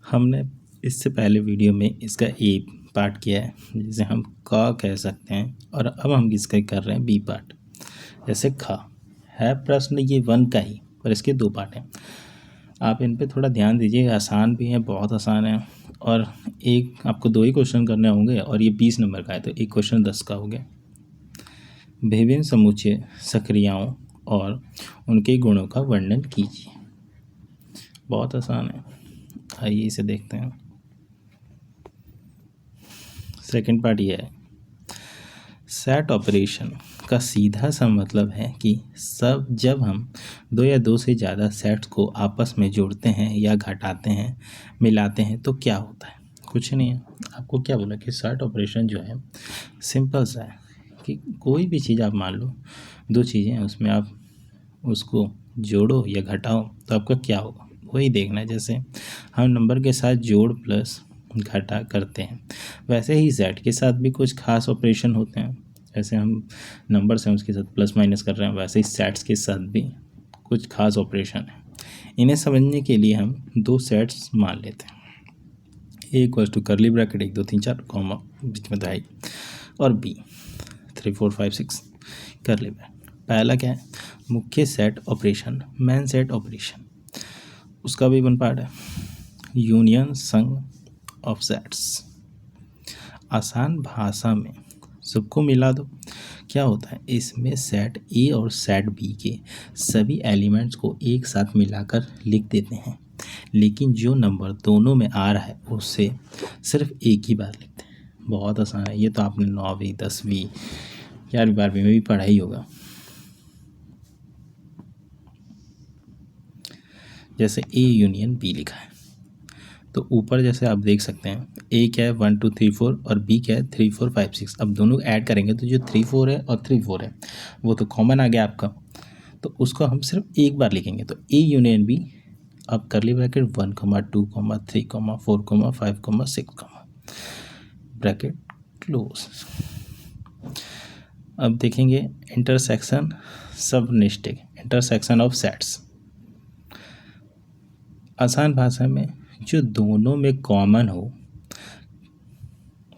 हमने इससे पहले वीडियो में इसका ए पार्ट किया है जिसे हम का कह सकते हैं, और अब हम इसका कर रहे हैं बी पार्ट। जैसे खा है प्रश्न ये वन का ही, पर इसके दो पार्ट हैं। आप इन पे थोड़ा ध्यान दीजिए, आसान भी है, बहुत आसान है। और एक आपको दो ही क्वेश्चन करने होंगे, और ये 20 नंबर का है, तो एक क्वेश्चन 10 का हो गया। विभिन्न समुच्चय सक्रियाओं और उनके गुणों का वर्णन कीजिए। बहुत आसान है, आइए इसे देखते हैं। सेकंड पार्ट ये है, सेट ऑपरेशन का सीधा सा मतलब है कि जब हम दो या दो से ज़्यादा सेट्स को आपस में जोड़ते हैं या घटाते हैं, मिलाते हैं, तो क्या होता है। कुछ नहीं है, आपको क्या बोला कि सेट ऑपरेशन जो है सिंपल सा है कि कोई भी चीज़ आप मान लो, दो चीज़ें हैं, उसमें आप उसको जोड़ो या घटाओ तो आपका क्या होगा वही देखना है। जैसे हम नंबर के साथ जोड़ प्लस घटा करते हैं, वैसे ही सेट के साथ भी कुछ खास ऑपरेशन होते हैं। जैसे हम नंबर्स हैं उसके साथ प्लस माइनस कर रहे हैं, वैसे ही सेट्स के साथ भी कुछ खास ऑपरेशन है। इन्हें समझने के लिए हम दो सेट्स मान लेते हैं। A equals to curly bracket 1 2 3 4 comma बीच में दहाई, और बी 3 4 5 6 करली ब्रैकेट। पहला क्या है, मुख्य set operation, main set operation, उसका भी वन पार्ट है। यूनियन संघ ऑफ सेट्स, आसान भाषा में सबको मिला दो। क्या होता है, इसमें सेट ए और सेट बी के सभी एलिमेंट्स को एक साथ मिलाकर लिख देते हैं, लेकिन जो नंबर दोनों में आ रहा है उससे सिर्फ एक ही बार लिखते हैं। बहुत आसान है, ये तो आपने 9वीं 10वीं 11वीं 12वीं में भी पढ़ा ही होगा। जैसे ए यूनियन बी लिखा है, तो ऊपर जैसे आप देख सकते हैं ए क्या है 1 2 3 4 और बी क्या है 3 4 5 6। अब दोनों ऐड करेंगे तो जो 3 4 है और 3 4 है वो तो कॉमन आ गया आपका, तो उसको हम सिर्फ एक बार लिखेंगे। तो ए यूनियन बी, अब करली ब्रैकेट 1 2 3 4 5 6 ब्रैकेट क्लोज। अब देखेंगे इंटरसेक्शन सब निस्टिक, इंटरसेक्शन ऑफ सेट्स, आसान भाषा में जो दोनों में कॉमन हो,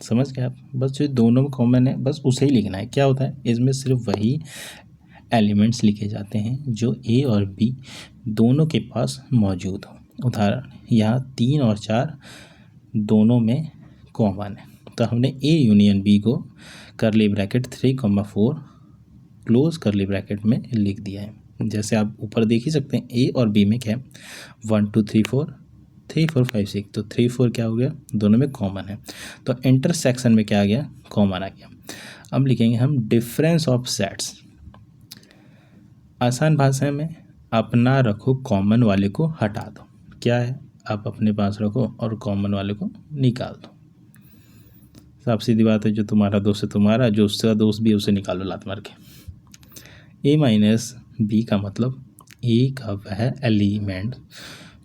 समझ गए आप, बस जो दोनों में कॉमन है बस उसे ही लिखना है। क्या होता है, इसमें सिर्फ वही एलिमेंट्स लिखे जाते हैं जो ए और बी दोनों के पास मौजूद हो। उदाहरण, यहाँ 3 और 4 दोनों में कॉमन है, तो हमने ए यूनियन बी को करली ब्रैकेट 3 4 क्लोज करली ब्रैकेट में लिख दिया है। जैसे आप ऊपर देख ही सकते हैं ए और बी में क्या है 1 2 3 4 3 4 5 6, तो 3 4 क्या हो गया, दोनों में कॉमन है, तो इंटरसेक्शन में क्या आ गया, कॉमन आ गया। अब लिखेंगे हम डिफरेंस ऑफ सेट्स, आसान भाषा में अपना रखो कॉमन वाले को हटा दो। क्या है, आप अपने पास रखो और कॉमन वाले को निकाल दो। साफ सीधी बात है, जो तुम्हारा दोस्त है तुम्हारा, जो उसका दोस्त भी है उसे निकालो लात मार के। ए माइनस बी का मतलब ए का वह एलिमेंट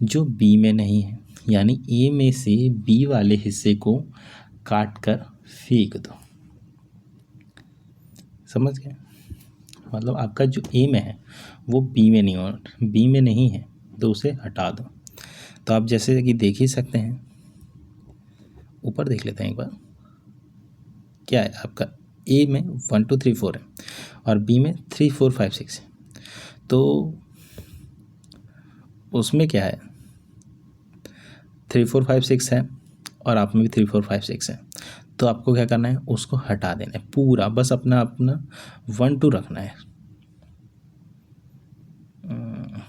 जो बी में नहीं है, यानी ए में से बी वाले हिस्से को काट कर फेंक दो। समझ गए, मतलब आपका जो ए में है वो बी में नहीं हो, बी में नहीं है तो उसे हटा दो। तो आप जैसे कि देख ही सकते हैं, ऊपर देख लेते हैं एक बार, क्या है आपका ए में 1 2 3 4 है और बी में 3 4 5 6 है, तो उसमें क्या है 3 4 5 6 है और आप में भी 3 4 5 6 है, तो आपको क्या करना है, उसको हटा देना है पूरा, बस अपना 1 2 रखना है।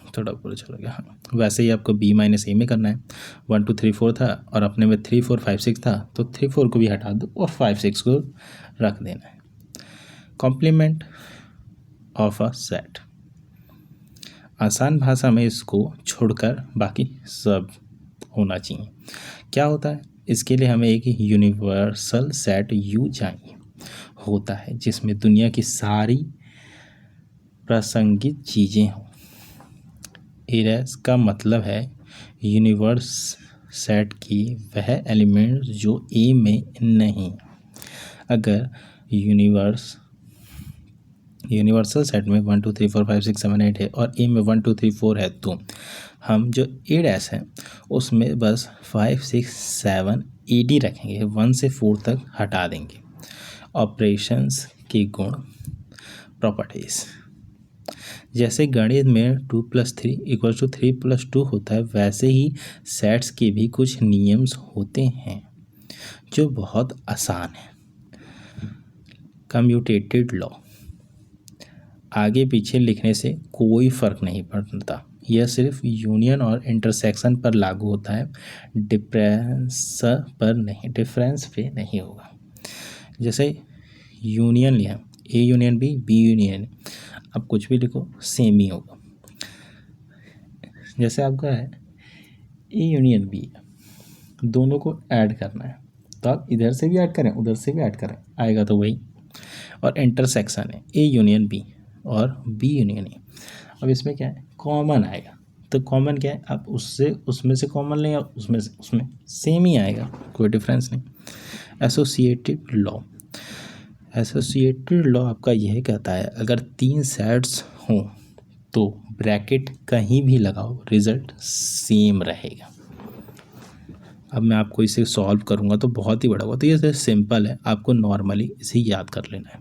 थोड़ा ऊपर चला गया, हाँ। वैसे ही आपको बी माइनस ए में करना है, 1 2 3 4 था और अपने में 3 4 5 6 था, तो 3 4 को भी हटा दो और 5 6 को रख देना है। कॉम्प्लीमेंट ऑफ अ सेट, आसान भाषा में इसको छोड़कर बाकी सब होना चाहिए। क्या होता है, इसके लिए हमें एक यूनिवर्सल सेट यू चाहिए होता है जिसमें दुनिया की सारी प्रासंगिक चीज़ें हों। इरेज का मतलब है यूनिवर्स सेट की वह एलिमेंट जो ए में नहीं। अगर यूनिवर्सल सेट में 1 2 3 4 5 6 7 8 है और ए में 1 2 3 4 है, तो हम जो ए डैश है उसमें बस 5, 6, 7 AD रखेंगे, 1 से 4 तक हटा देंगे। ऑपरेशंस के गुण, प्रॉपर्टीज़। जैसे गणित में 2 + 3 = 3 + 2 होता है, वैसे ही सेट्स के भी कुछ नियम्स होते हैं जो बहुत आसान है। कम्यूटेटेड लॉ, आगे पीछे लिखने से कोई फ़र्क नहीं पड़ता, यह सिर्फ यूनियन और इंटरसेक्शन पर लागू होता है, डिफरेंस पे नहीं होगा। जैसे यूनियन लिया, A union B, B union, अब कुछ भी लिखो सेम ही होगा। जैसे आपका है ए यूनियन बी, दोनों को ऐड करना है तो आप इधर से भी ऐड करें उधर से भी ऐड करें, आएगा तो वही। और इंटरसेक्शन है ए यूनियन बी और बी यूनियन ए, अब इसमें क्या है, कॉमन आएगा, तो कॉमन क्या है, आप उससे उसमें से कॉमन लें, उसमें से उसमें सेम ही आएगा, कोई डिफरेंस नहीं। एसोसिएटिव लॉ, एसोसिएटिव लॉ आपका यह कहता है अगर 3 सेट्स हों तो ब्रैकेट कहीं भी लगाओ रिजल्ट सेम रहेगा। अब मैं आपको इसे सॉल्व करूँगा तो बहुत ही बड़ा होगा, तो ये सिंपल है, आपको नॉर्मली इसे याद कर लेना है।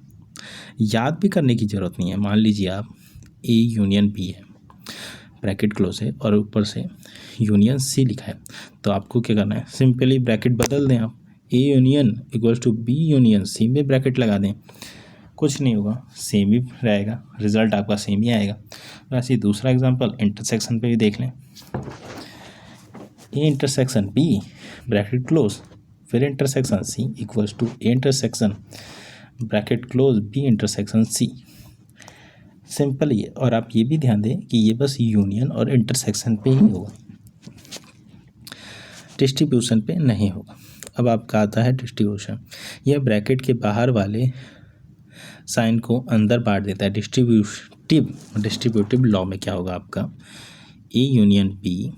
याद भी करने की ज़रूरत नहीं है। मान लीजिए आप ए यूनियन बी है, ब्रैकेट क्लोज है और ऊपर से यूनियन सी लिखा है, तो आपको क्या करना है, सिंपली ब्रैकेट बदल दें आप, A union = B union C में ब्रैकेट लगा दें, कुछ नहीं होगा, सेम ही रहेगा, रिजल्ट आपका सेम ही आएगा। वैसे ही दूसरा एग्जांपल इंटरसेक्शन पे भी देख लें, A intersection B bracket close, फिर intersection C = A intersection bracket close B intersection C, simple ही है। और आप ये भी ध्यान दें कि ये बस यूनियन और इंटरसेक्शन पे ही होगा, डिस्ट्रीब्यूशन पे नहीं होगा। अब आपका आता है डिस्ट्रीब्यूशन, यह ब्रैकेट के बाहर वाले साइन को अंदर बांट देता है। डिस्ट्रीब्यूटिव लॉ में क्या होगा आपका, A union B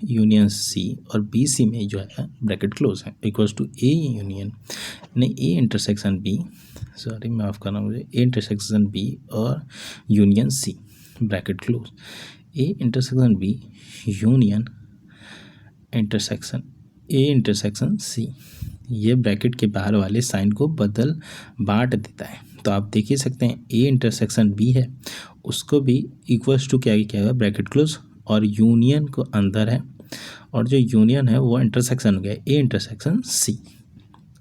union C और बी सी में जो है ब्रैकेट क्लोज है = ए यूनियन नहीं ए इंटरसेक्शन बी, सॉरी माफ़ करना मुझे, ए इंटरसेक्शन बी और union C bracket close, A intersection B union intersection A intersection C, ये ब्रैकेट के बाहर वाले साइन को बांट देता है। तो आप देख ही सकते हैं ए इंटरसेक्शन बी है, उसको भी = क्या है ब्रैकेट क्लोज, और यूनियन को अंदर है, और जो यूनियन है वो इंटरसेक्शन हो गया ए इंटरसेक्शन सी।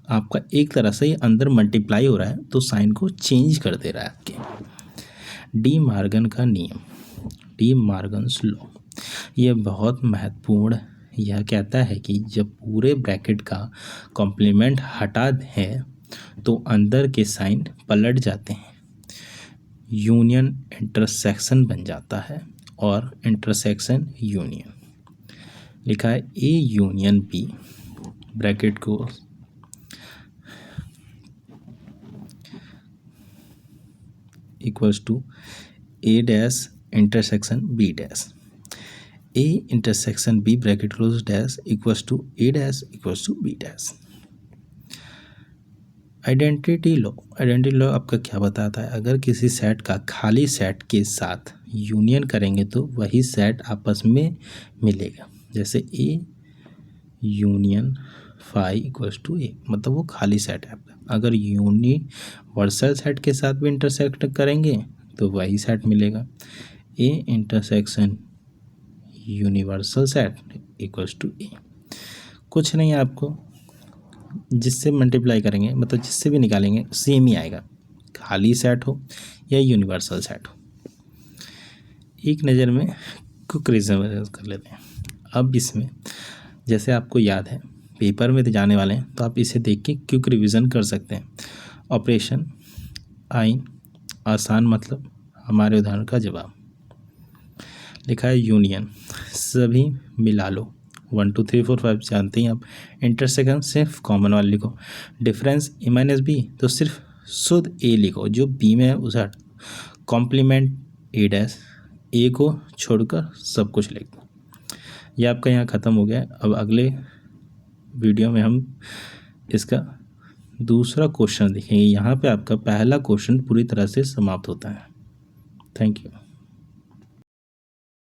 आपका एक तरह से अंदर मल्टीप्लाई हो रहा है तो साइन को चेंज कर दे रहा है आपके। डी मॉर्गन का नियम, डी मॉर्गन्स लॉ, यह बहुत महत्वपूर्ण, यह कहता है कि जब पूरे ब्रैकेट का कॉम्प्लीमेंट हटा है तो अंदर के साइन पलट जाते हैं, यूनियन इंटरसेक्शन बन जाता है और इंटरसेक्शन यूनियन। लिखा है ए यूनियन बी ब्रैकेट को = A dash intersection B dash, A intersection B bracket close dash = A dash = B dash. Identity law आपका क्या बताता है, अगर किसी सेट का खाली सेट के साथ यूनियन करेंगे तो वही सेट आपस में मिलेगा। जैसे ए यूनियन फाई = ए, मतलब वो खाली सेट है आपका। अगर यूनिवर्सल सेट के साथ भी इंटरसेक्ट करेंगे तो वही सेट मिलेगा। ए इंटरसेक्शन यूनिवर्सल सेट = ए, कुछ नहीं, आपको जिससे मल्टीप्लाई करेंगे मतलब जिससे भी निकालेंगे सेम ही आएगा, खाली सेट हो या यूनिवर्सल सेट हो। एक नज़र में क्विक रिवीजन कर लेते हैं। अब इसमें जैसे आपको याद है पेपर में तो जाने वाले हैं, तो आप इसे देख के क्विक रिवीजन कर सकते हैं। ऑपरेशन आइन, आसान मतलब हमारे उदाहरण का जवाब। लिखा है यूनियन, सभी मिला लो, 1 2 3 4 5 जानते हैं आप। इंटरसेक्शन सिर्फ कॉमन वाले लिखो। डिफरेंस ए - बी, तो सिर्फ शुद्ध ए लिखो, जो बी में है उसे हट। कॉम्प्लीमेंट ए डैश, ए को छोड़कर सब कुछ लिख दो। ये आपका यहाँ ख़त्म हो गया। अब अगले वीडियो में हम इसका दूसरा क्वेश्चन देखेंगे। यहाँ पे आपका पहला क्वेश्चन पूरी तरह से समाप्त होता है। Thank you.